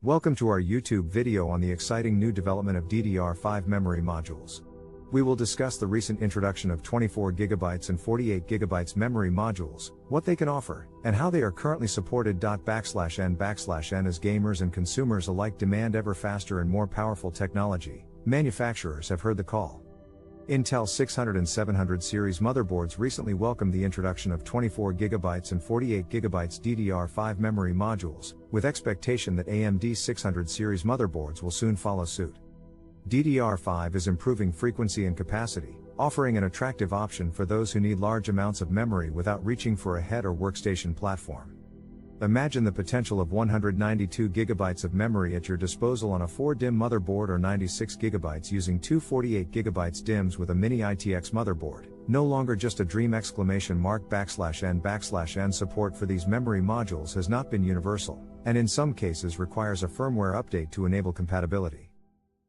Welcome to our YouTube video on the exciting new development of DDR5 memory modules. We will discuss the recent introduction of 24GB and 48GB memory modules, what they can offer, and how they are currently supported. N/N as gamers and consumers alike demand ever faster and more powerful technology, manufacturers have heard the call. Intel 600 and 700 series motherboards recently welcomed the introduction of 24GB and 48GB DDR5 memory modules, with expectation that AMD 600 series motherboards will soon follow suit. DDR5 is improving frequency and capacity, offering an attractive option for those who need large amounts of memory without reaching for a head or workstation platform. Imagine the potential of 192GB of memory at your disposal on a 4-DIMM motherboard or 96GB using two 48GB DIMMs with a mini ITX motherboard. No longer just a dream! N/N support for these memory modules has not been universal, and in some cases requires a firmware update to enable compatibility.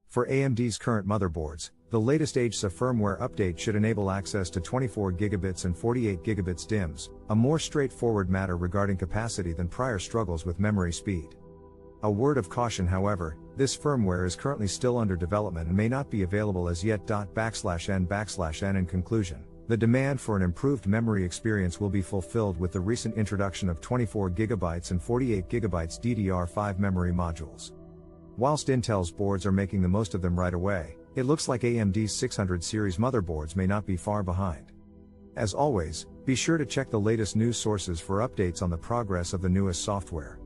For AMD's current motherboards, the latest AGSA firmware update should enable access to 24GB and 48GB DIMMs, a more straightforward matter regarding capacity than prior struggles with memory speed. A word of caution, however, this firmware is currently still under development and may not be available as yet. N/N in conclusion, the demand for an improved memory experience will be fulfilled with the recent introduction of 24GB and 48GB DDR5 memory modules. Whilst Intel's boards are making the most of them right away, it looks like AMD's 600 series motherboards may not be far behind. As always, be sure to check the latest news sources for updates on the progress of the newest software.